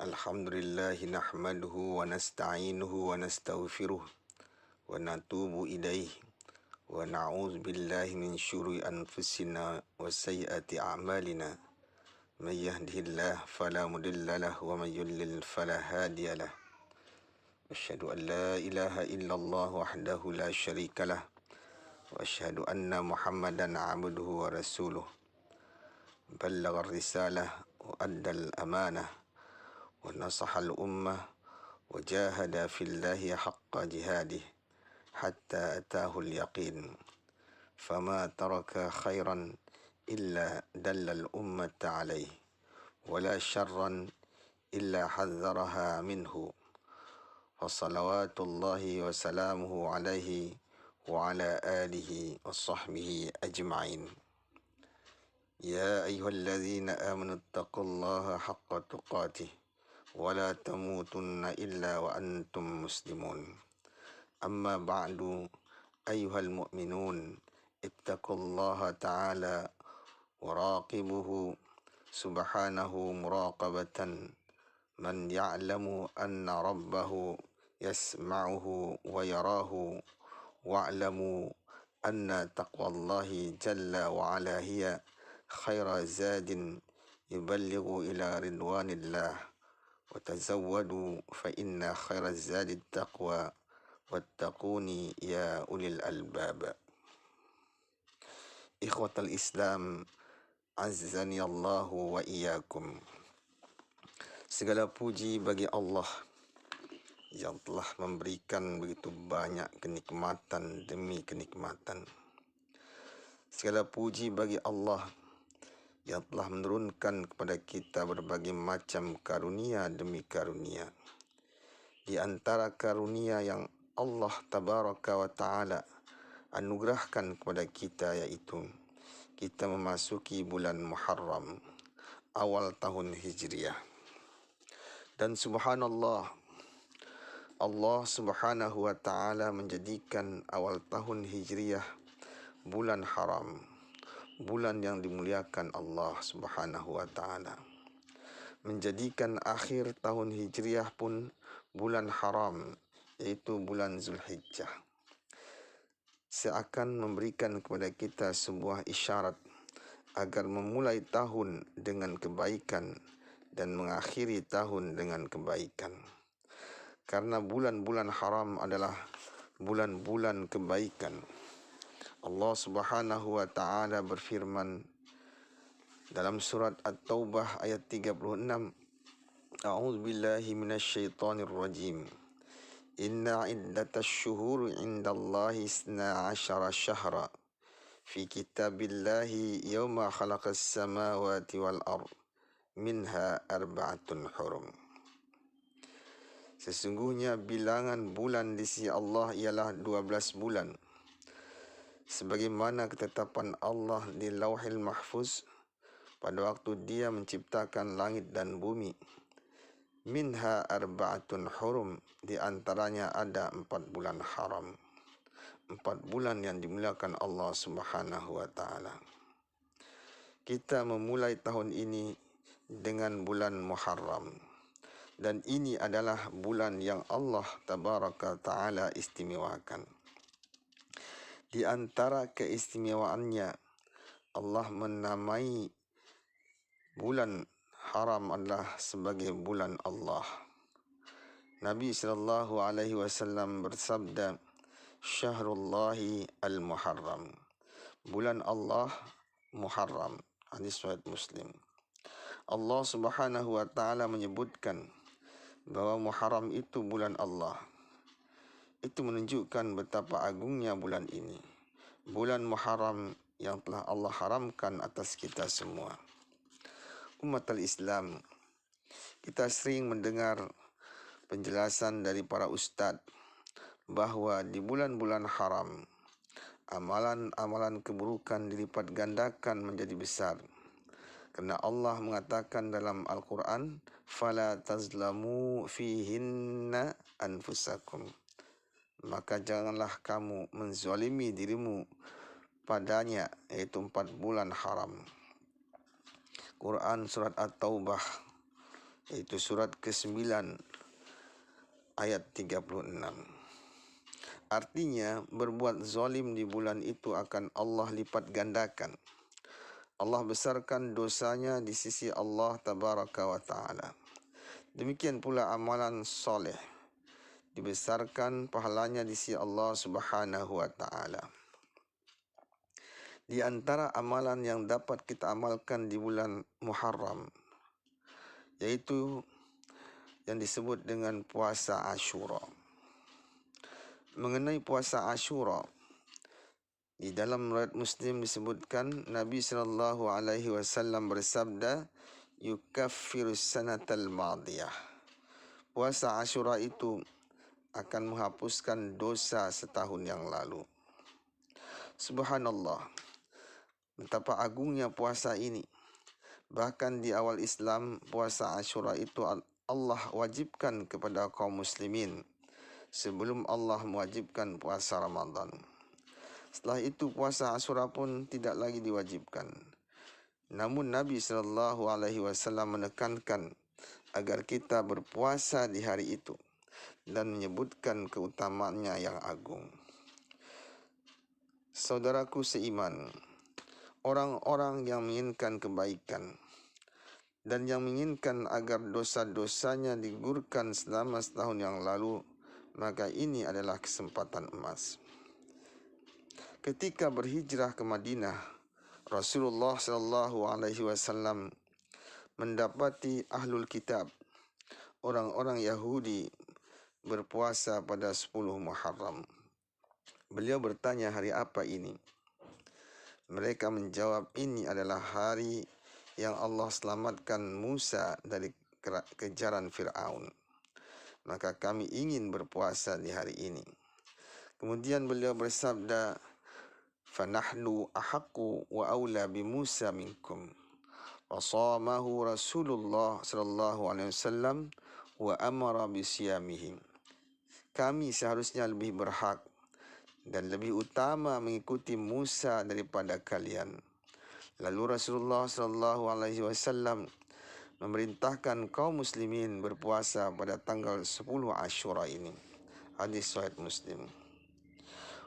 Alhamdulillah nahmaduhu wa nasta'inuhu wa nastaghfiruh wa natubu ilaih wa na'udzu billahi min syururi anfusina wa sayyiati a'malina. May yahdihillahu fala mudilla lahu wa may yudlil fala hadiyalah. Asyhadu an la ilaha illallah wahdahu la syarikalah wa asyhadu anna Muhammadan 'abduhu wa rasuluh. Ballagha ar-risalah wa addal amanah wa nasahal ummah wa jahada fillahi haqqa jihadih hatta atahul yaqin. Fama taraka khairan illa dallal ummata alaih wa la syarran illa hadzaraha minhu. Wassalawatullahi wa salamuhu alaihi wa ala alihi wa sahbihi ajma'in. Ya ayyuhalladzina amanu taqullaha haqqa tuqatih wa la tamutunna illa wa antum muslimun. Amma ba'du, ayyuhal mu'minun, ittaqullaha ta'ala wa raqibuhu subhanahu muraqabatan man ya'lamu anna rabbahu yasma'uhu wa yarahu wa'lamu anna taqwallahi jalla wa ala hiya khaira zadin yuballighu ila ridwanillah. وتزودوا فإن خير الزاد التقوى واتقوني يا أولي الألباب. إخوة الإسلام عزني الله وإياكم. Segala puji bagi Allah yang telah memberikan begitu banyak kenikmatan demi kenikmatan. Segala puji bagi Allah yang telah menurunkan kepada kita berbagai macam karunia demi karunia. Di antara karunia yang Allah Tabaraka wa Ta'ala anugerahkan kepada kita yaitu kita memasuki bulan Muharram, awal tahun Hijriah. Dan subhanallah, Allah Subhanahu wa Ta'ala menjadikan awal tahun Hijriah bulan haram, bulan yang dimuliakan Allah Subhanahu wa Ta'ala. Menjadikan akhir tahun Hijriah pun bulan haram, yaitu bulan Zulhijjah. Seakan memberikan kepada kita sebuah isyarat agar memulai tahun dengan kebaikan dan mengakhiri tahun dengan kebaikan. Karena bulan-bulan haram adalah bulan-bulan kebaikan. Allah Subhanahu wa Ta'ala berfirman dalam surat At-Taubah ayat 36, A'udzu billahi minasyaitonir rajim. Inna iddatash syuhuri 'indallahi 12 syahra fi kitabillahi yawma khalaqas samawati wal ard minha arba'atun hurum. Sesungguhnya bilangan bulan di sisi Allah ialah 12 bulan. Sebagaimana ketetapan Allah di Lauhil Mahfuz pada waktu Dia menciptakan langit dan bumi. Minha arba'atun hurum, di antaranya ada 4 bulan haram. 4 bulan yang dimuliakan Allah Subhanahu wa Ta'ala. Kita memulai tahun ini dengan bulan Muharram. Dan ini adalah bulan yang Allah Tabaraka Ta'ala istimewakan. Di antara keistimewaannya, Allah menamai bulan haram adalah sebagai bulan Allah. Nabi SAW bersabda, Syahrullahi al-Muharram, bulan Allah Muharram. Hadis riwayat Muslim. Allah Subhanahu wa Ta'ala menyebutkan bahwa Muharram itu bulan Allah. Itu menunjukkan betapa agungnya bulan ini. Bulan Muharram yang telah Allah haramkan atas kita semua. Umat al-Islam, kita sering mendengar penjelasan dari para ustadz bahwa di bulan-bulan haram, amalan-amalan keburukan dilipat gandakan menjadi besar. Karena Allah mengatakan dalam Al-Quran, فَلَا تَظْلَمُوا فِيهِنَّ أَنفُسَكُمْ. Maka janganlah kamu menzalimi dirimu padanya, yaitu 4 bulan haram. Quran Surat At-Taubah iaitu surat ke-9 ayat 36. Artinya, berbuat zalim di bulan itu akan Allah lipat gandakan. Allah besarkan dosanya di sisi Allah tabaraka wa ta'ala. Demikian pula amalan soleh dibesarkan pahalanya di sisi Allah subhanahu wa ta'ala. Di antara amalan yang dapat kita amalkan di bulan Muharram, yaitu yang disebut dengan puasa Ashura. Mengenai puasa Ashura, di dalam riwayat Muslim disebutkan Nabi SAW bersabda, "Yukaffirus sanatal madiyah." Puasa Ashura itu akan menghapuskan dosa setahun yang lalu. Subhanallah, betapa agungnya puasa ini. Bahkan di awal Islam, puasa Ashura itu Allah wajibkan kepada kaum muslimin sebelum Allah mewajibkan puasa Ramadan. Setelah itu puasa Ashura pun tidak lagi diwajibkan. Namun Nabi SAW menekankan agar kita berpuasa di hari itu dan menyebutkan keutamaannya yang agung. Saudaraku seiman, orang-orang yang menginginkan kebaikan dan yang menginginkan agar dosa-dosanya digugurkan selama setahun yang lalu, maka ini adalah kesempatan emas. Ketika berhijrah ke Madinah, Rasulullah SAW mendapati ahlul kitab, orang-orang Yahudi, berpuasa pada 10 Muharram. Beliau bertanya, hari apa ini? Mereka menjawab, ini adalah hari yang Allah selamatkan Musa dari kejaran Fir'aun. Maka kami ingin berpuasa di hari ini. Kemudian beliau bersabda, "Fanahnu ahaqqu wa aula bi Musa minkum." Wasamahu Rasulullah sallallahu alaihi wasallam wa amara bi siyamihi. Kami seharusnya lebih berhak dan lebih utama mengikuti Musa daripada kalian. Lalu Rasulullah sallallahu alaihi wasallam memerintahkan kaum muslimin berpuasa pada tanggal 10 Ashura ini. Hadis sahih Muslim.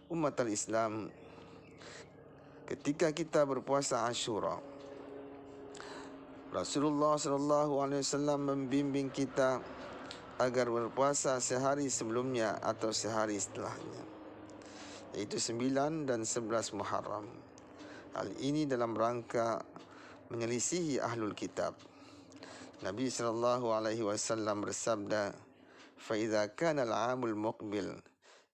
Umat al-Islam, ketika kita berpuasa Ashura, Rasulullah SAW membimbing kita agar berpuasa sehari sebelumnya atau sehari setelahnya, yaitu 9 dan 11 Muharram. Hal ini dalam rangka menyelisihi ahlul kitab. Nabi SAW bersabda, "Fa'idha kana al-'amul muqbil,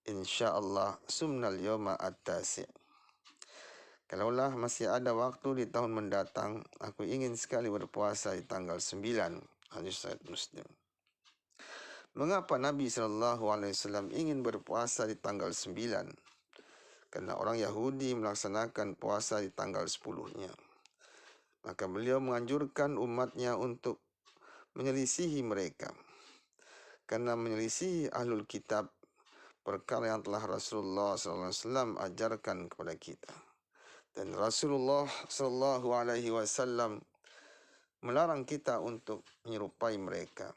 insyaallah sumnal yawma at-tasi'." Kalaulah masih ada waktu di tahun mendatang, aku ingin sekali berpuasa di tanggal 9. Hadis sahih Muslim. Mengapa Nabi SAW ingin berpuasa di tanggal 9? Karena orang Yahudi melaksanakan puasa di tanggal 10-nya. Maka beliau menganjurkan umatnya untuk menyelisihi mereka. Karena menyelisihi ahlul kitab perkara yang telah Rasulullah SAW ajarkan kepada kita. Dan Rasulullah SAW melarang kita untuk menyerupai mereka.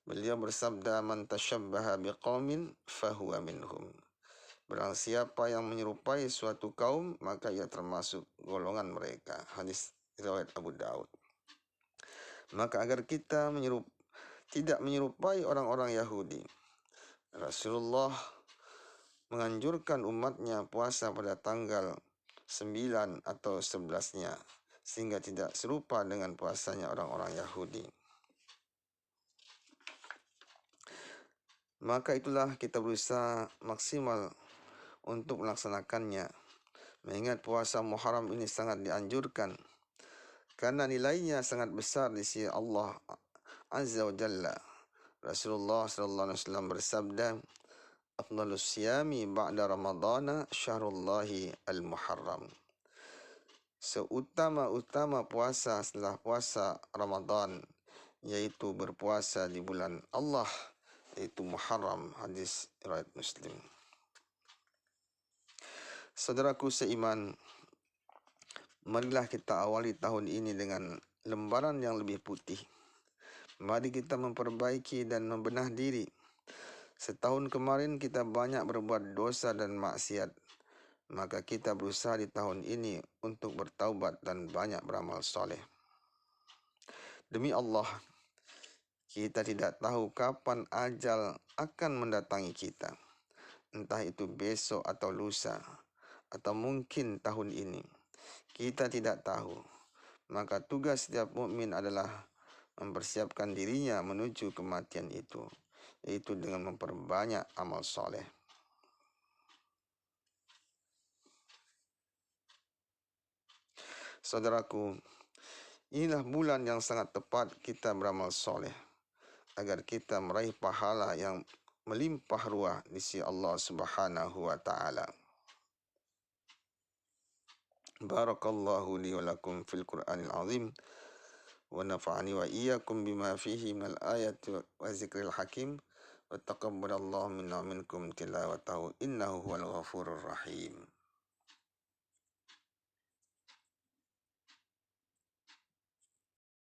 Beliau bersabda, "Man tashabbaha biqaumin fahuwa minhum." Barang siapa yang menyerupai suatu kaum, maka ia termasuk golongan mereka. Hadis riwayat Abu Daud. Maka agar kita tidak menyerupai orang-orang Yahudi, Rasulullah menganjurkan umatnya puasa pada tanggal 9 atau 11-nya, sehingga tidak serupa dengan puasanya orang-orang Yahudi. Maka itulah kita berusaha maksimal untuk melaksanakannya. Mengingat puasa Muharram ini sangat dianjurkan, karena nilainya sangat besar di sisi Allah Azza wa Jalla. Rasulullah SAW bersabda, "Afdalus siyami ba'da Ramadana syahrullahi al-Muharram." Seutama-utama puasa setelah puasa Ramadan, yaitu berpuasa di bulan Allah, yaitu Muharram. Hadis riwayat Muslim. Saudaraku seiman, marilah kita awali tahun ini dengan lembaran yang lebih putih. Mari kita memperbaiki dan membenah diri. Setahun kemarin kita banyak berbuat dosa dan maksiat. Maka kita berusaha di tahun ini untuk bertaubat dan banyak beramal soleh. Demi Allah, kita tidak tahu kapan ajal akan mendatangi kita. Entah itu besok atau lusa, atau mungkin tahun ini. Kita tidak tahu. Maka tugas setiap mukmin adalah mempersiapkan dirinya menuju kematian itu, yaitu dengan memperbanyak amal soleh. Saudaraku, inilah bulan yang sangat tepat kita beramal soleh, agar kita meraih pahala yang melimpah ruah di sisi Allah Subhanahu wa Ta'ala. Barakallahu li wa lakum fil Qur'anil azim, wa nafa'ani wa iyyakum bima fihi minal ayati wa zikril hakim, wa taqabbalallahu minna minkum tilawatahu innahu huwal ghafurur rahim.